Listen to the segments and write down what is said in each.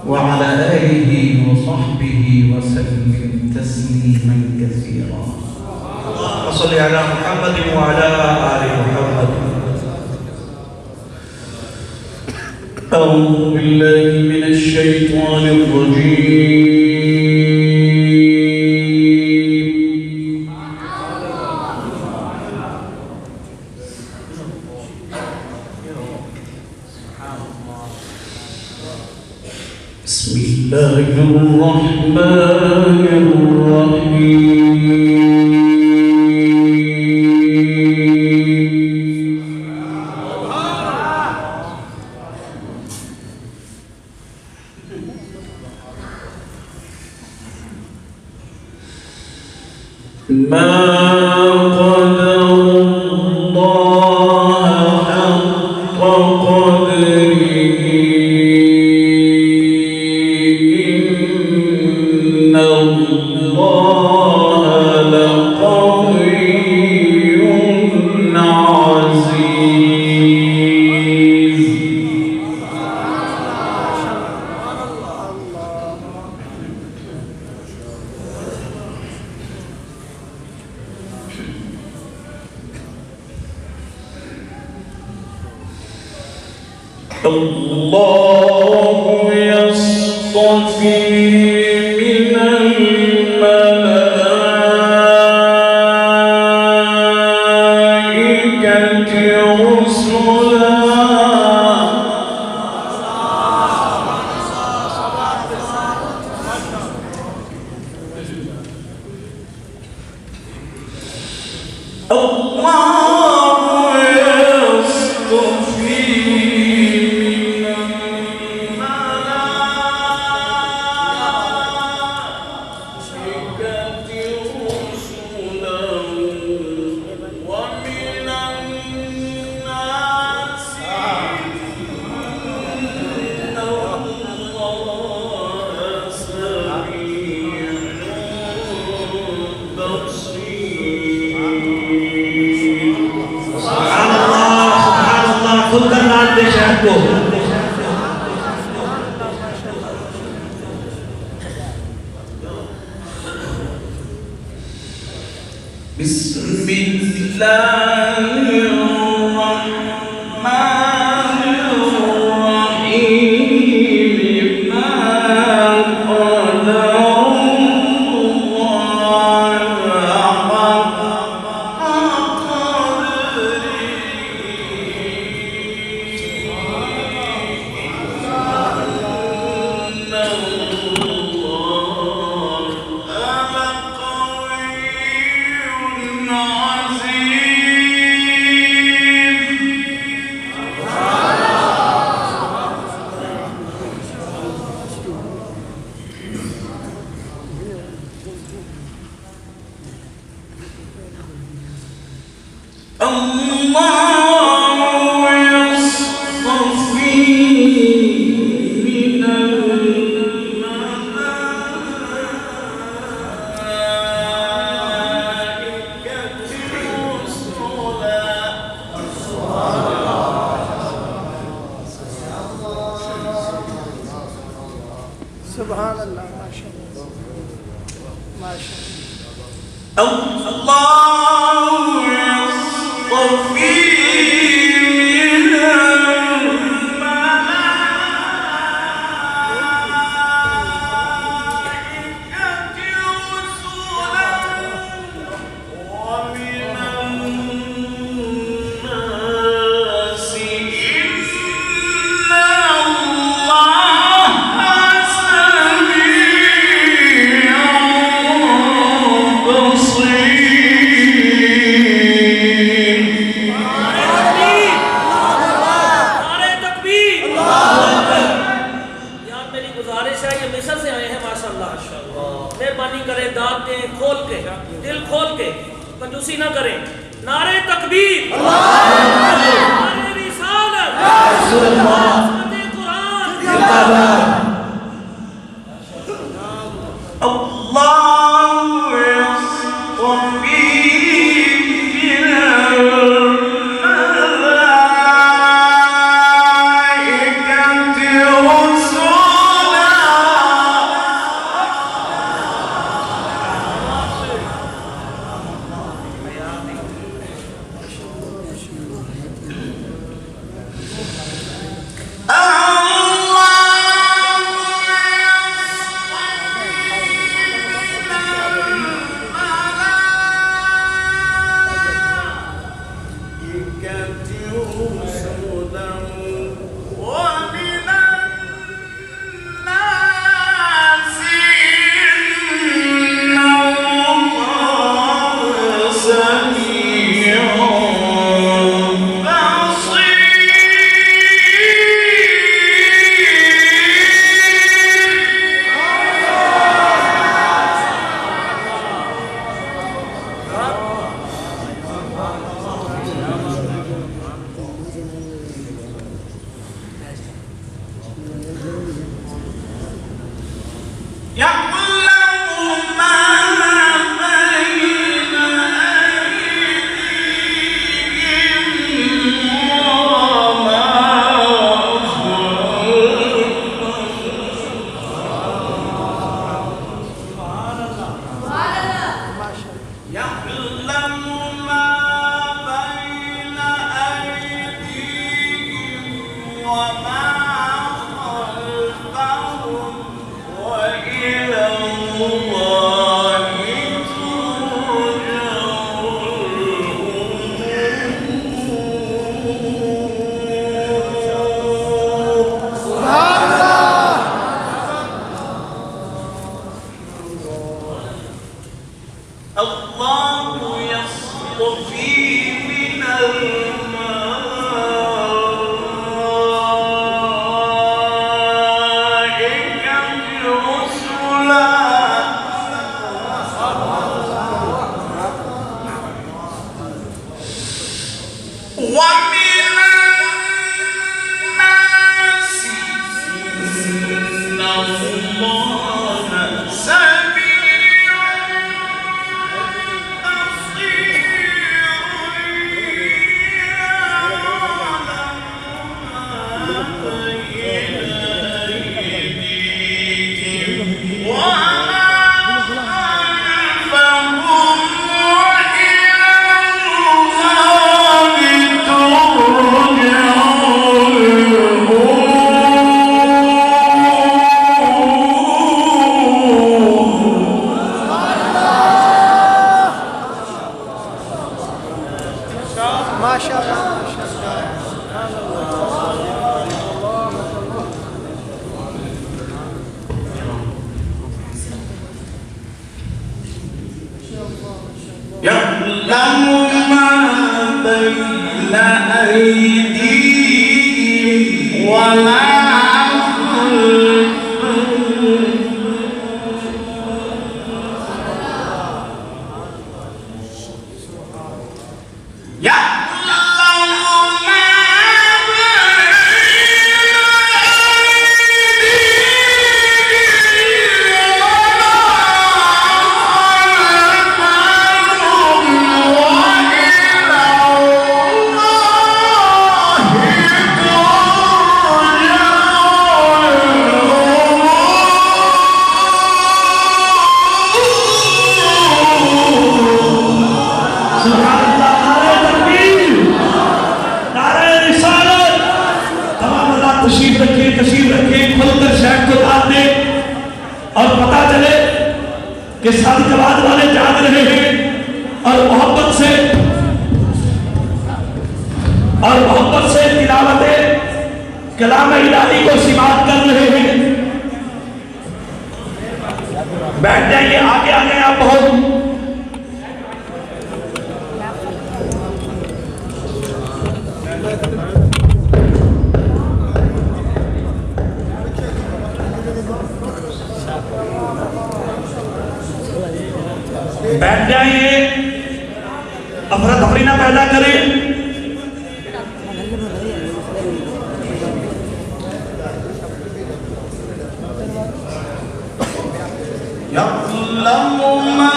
وعلى آله وصحبه وسلم تسليما كثيرا. وصل على محمد وعلى آل محمد. أعوذ بالله من الشيطان الرجيم. بسم الله الرحمن الرحيم. ما قدر الله حق قدره إن الله لقوي عزيز. الله يصطفي من الملائكة رسلا الله يصطفي खुद का नाम दे शहर को। سبحان الله ما شاء الله ما شاء الله. الله يصطفي من الملائكة رسلا ومن الناس إن कंजूसी ना करें। नारे तकबीर, नारे रिसालत, नारे कुरान, الله يصطفي من الملائكة أيديهم ولا और पता चले कि शादी के बाद वाले जाग रहे हैं और मोहब्बत से तिलावत कलाम इलाही को सिमात कर रहे हैं। बैठ जाइए, आगे आगे आप बहुत बैठ जाइए, अफरा तफरी ना पैदा करें। يعلم ما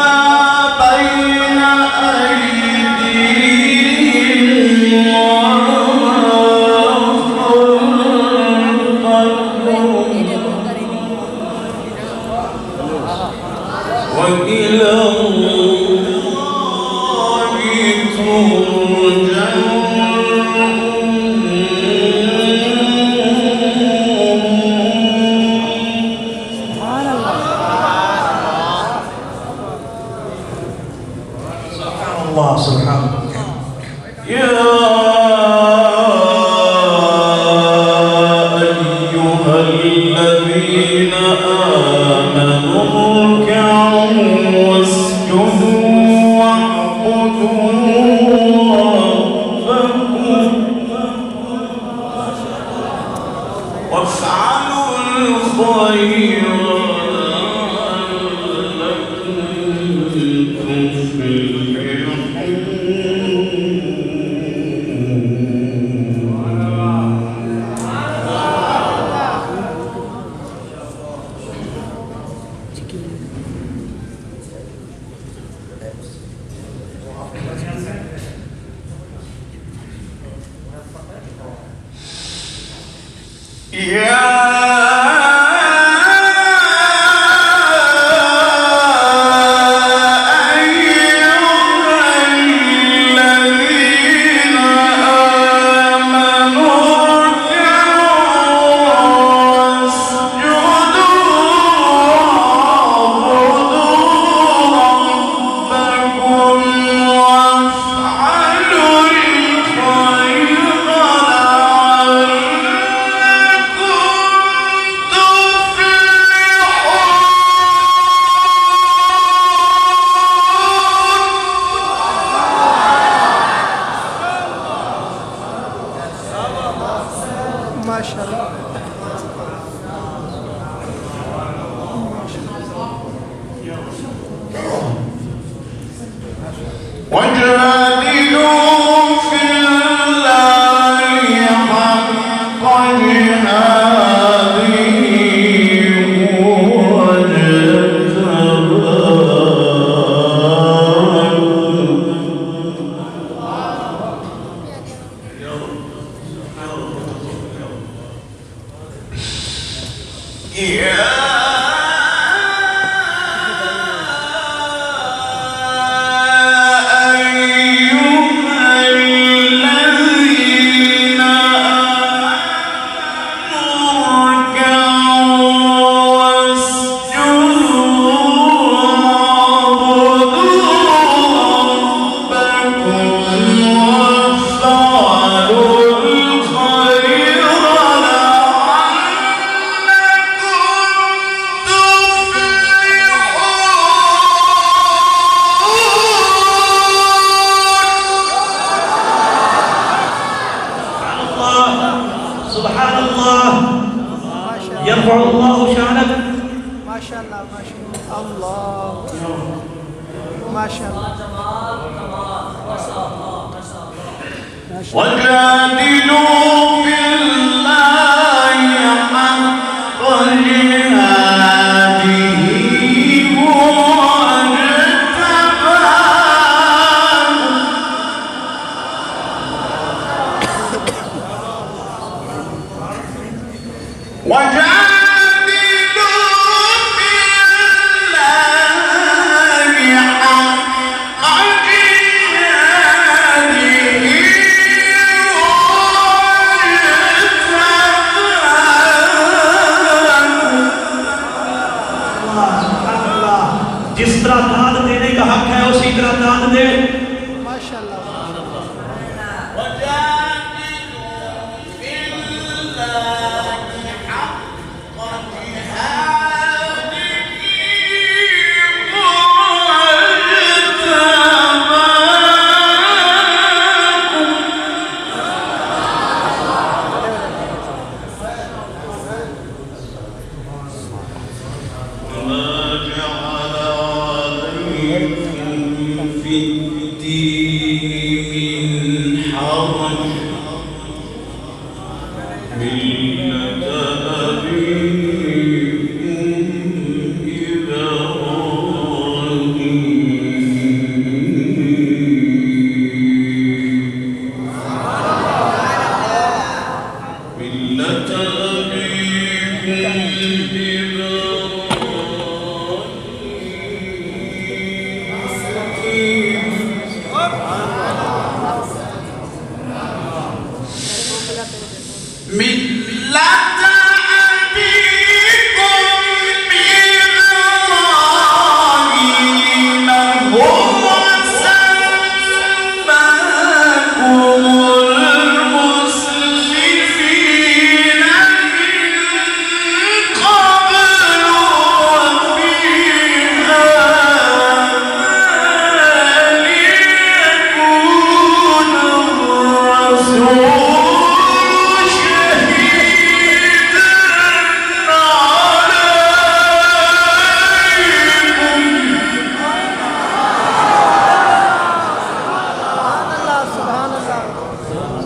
بين أيديهم وإلى الله ترجع الله سبحانه يا أيها الذين آمنوا اركعوا واسجدوا واعبدوا ربكم وافعلوا الخير ما شاء الله. وجادلوا في الله حق جهاده هو اجتباكم سبحان الله. ما شاء الله يرفع الله شانك. ما شاء الله ما شاء الله ما شاء الله وجادلوا في الله حق جهاده هو اجتباكم وجادلوا في الله حق جهاده जिस तरह दान देने का हक है उसी तरह दान दे. ما شاء الله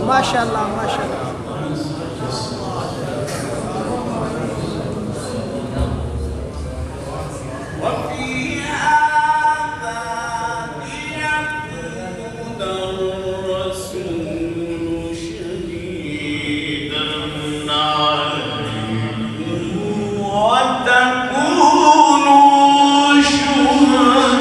ما شاء الله ما شاء الله وفي هذا ليكون الرسول شهيدا عليكم وتكونوا شهداء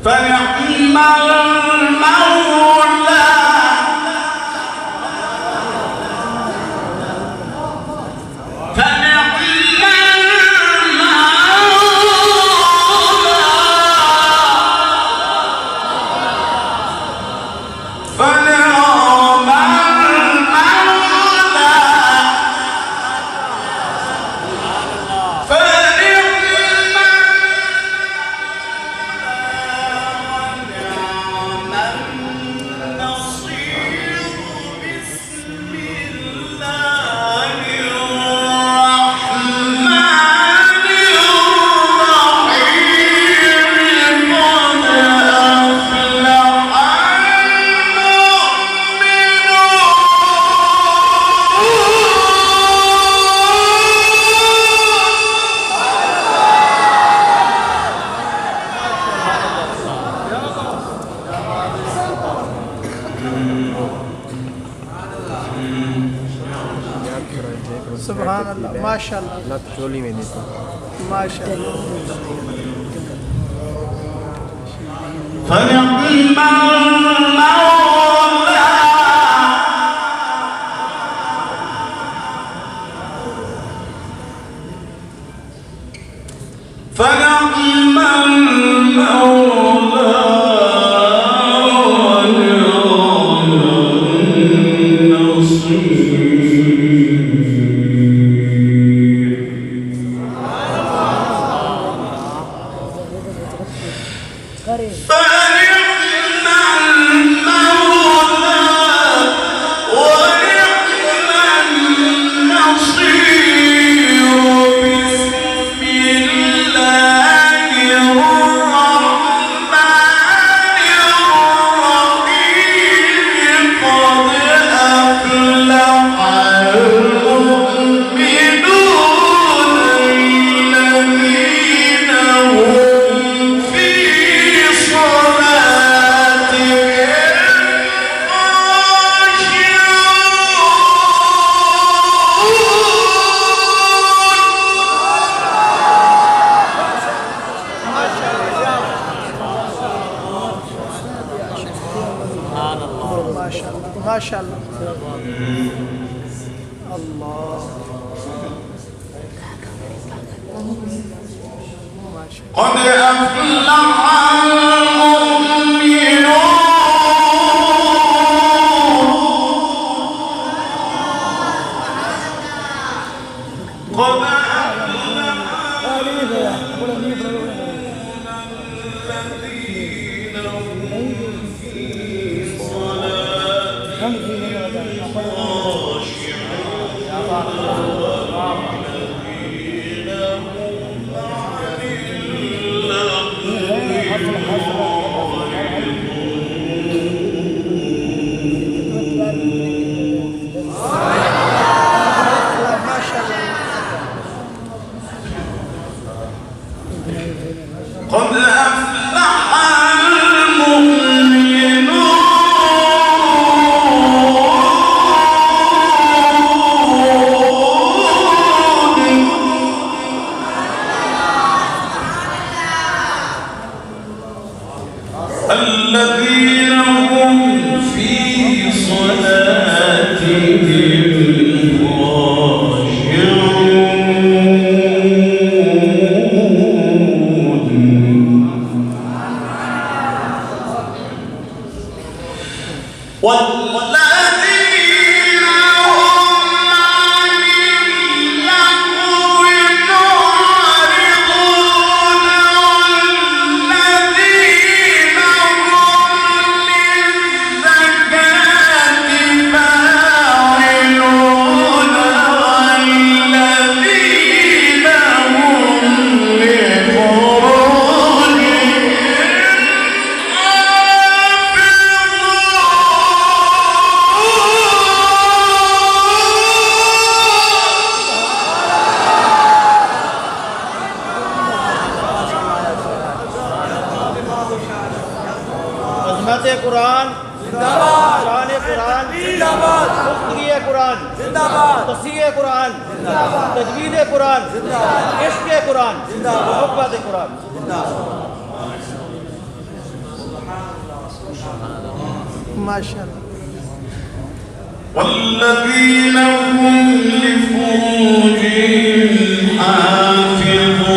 فنعم المولى فنعم माशाल्लाह लत चोली में देते माशाल्लाह فنعم المولى فنعم المولى ونعم माशाल्लाह अल्लाह قد أفلح المؤمنون قد قد أفلح المؤمنون الذين هم في صلاتهم والذين هم عن اللغو معرضون والذين هم للزكاة فاعلون والذين هم لفروجهم अज़मत कुरान जिंदाबाद, शान कुरान जिंदाबाद, मुफ्ती कुरान जिंदाबाद, तसीह कुरान जिंदाबाद, तजवीद कुरान जिंदाबाद, इश्क कुरान जिंदाबाद, मोहब्बत कुरान माशाल्लाह والذين هم لفروجهم حافظون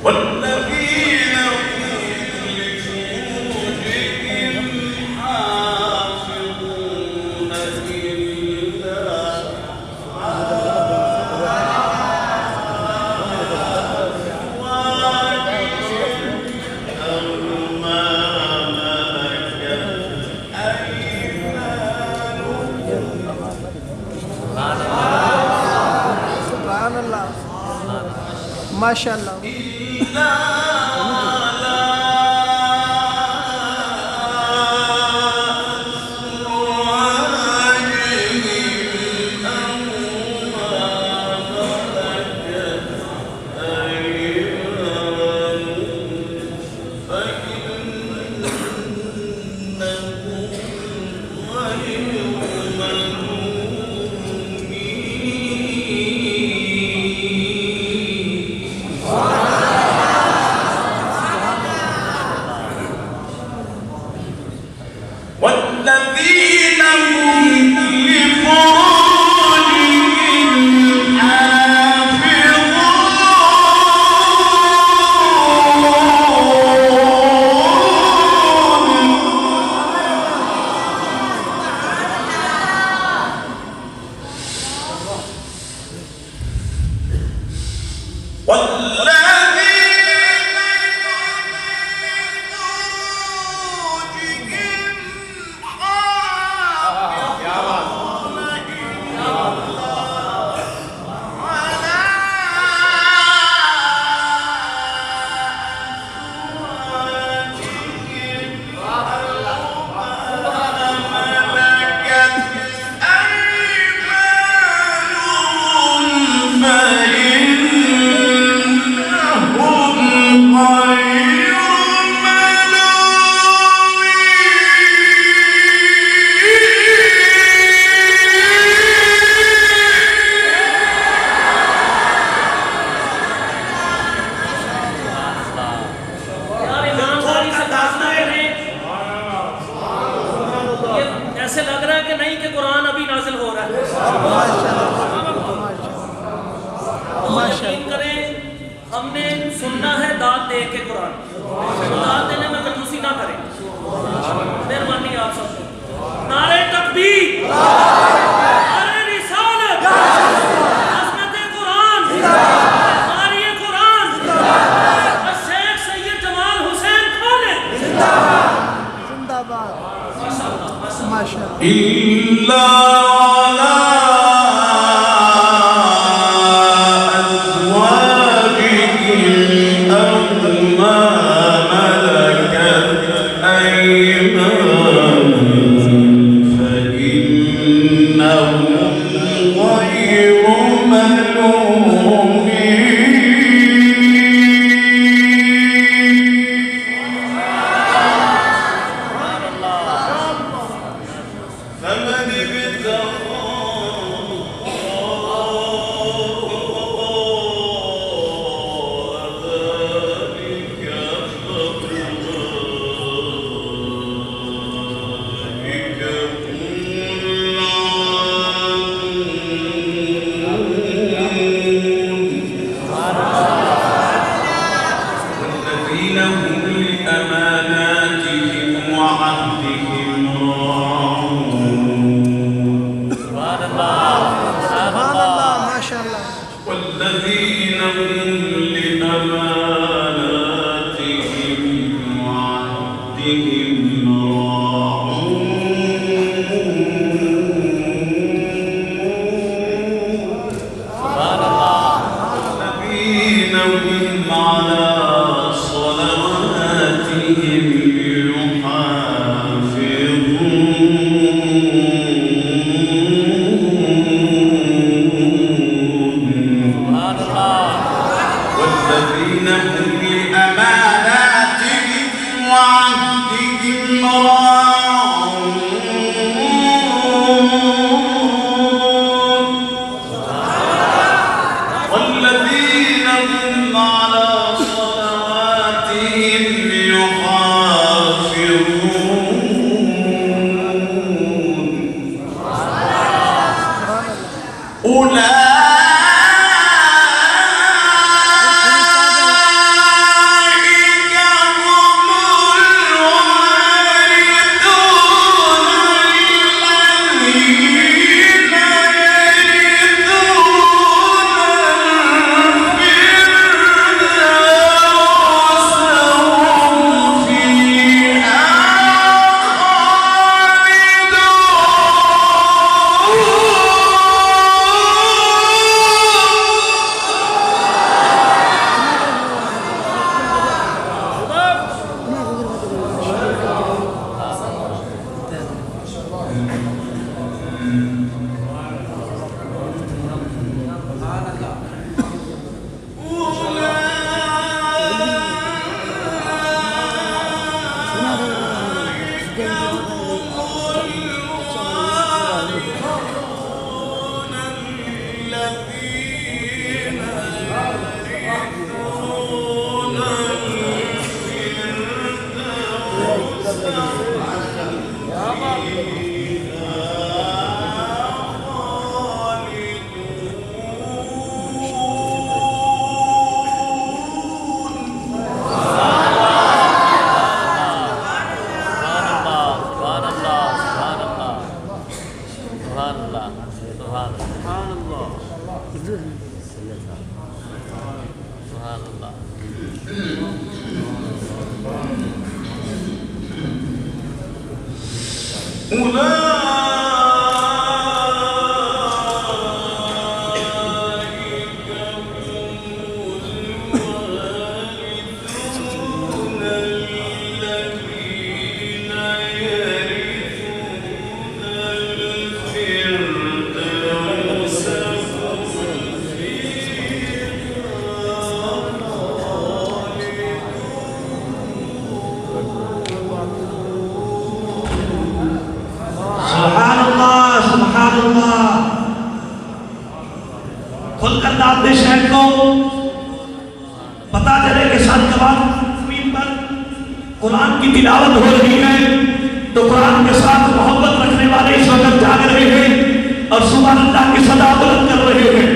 والذين هم لفروجهم حافظون सुभान अल्लाह माशाल्लाह والذين هم لفروجهم ऐसे लग रहा है कि नहीं कि कुरान अभी नाजिल हो रहा है। यकीन करें, हमने सुनना है दाद दे के कुरान, दाद देने में कंजूसी ना करें। मेहरबानी आप सबको। नारे तकबीर, नारे रिसालत, अज़मत कुरान, क़ारी कुरान, शेख सैयद जमाल हुसैन खालिद जिंदाबाद माशाअल्लाह। إلا على أزواجهم أو ما ملكت أيمانهم فإنهم غير ملومين فمن والذين هم لأماناتهم وعهدهم راعون سبحان الله माशाअल्लाह। والذين هم لأماناتهم وعهدهم الذين هم على صلواتهم يحافظون والذين هم لأماناتهم وعهدهم راعون والذين هم على صلواتهم يحافظون أولئك هم الوارثون الذين يرثون الفردوس هم فيها खुलकर दाद शहर को पता चले कि सारी जवान जमीन पर कुरान की तिलावत हो रही है, तो कुरान के साथ मोहब्बत रखने वाले इस वक्त जाग रहे हैं और सुभान अल्लाह की सदा बुलंद कर रहे हैं।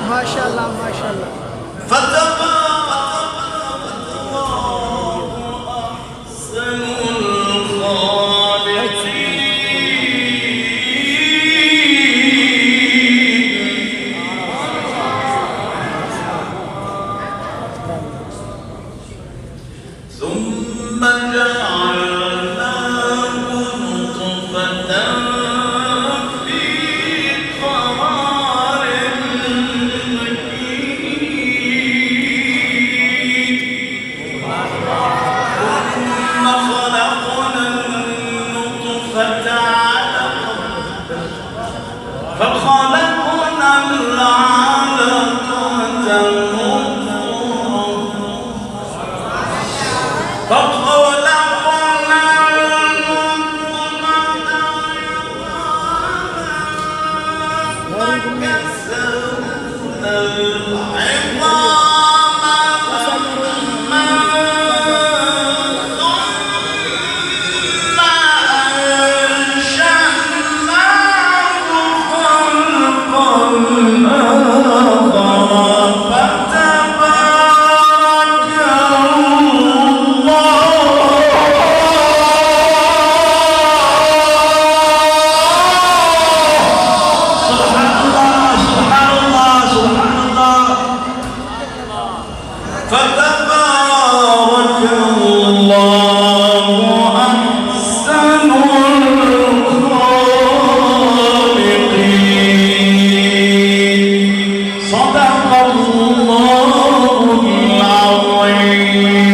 माशाल्लाह माशाल्लाह। صدق الله العظيم. العظيم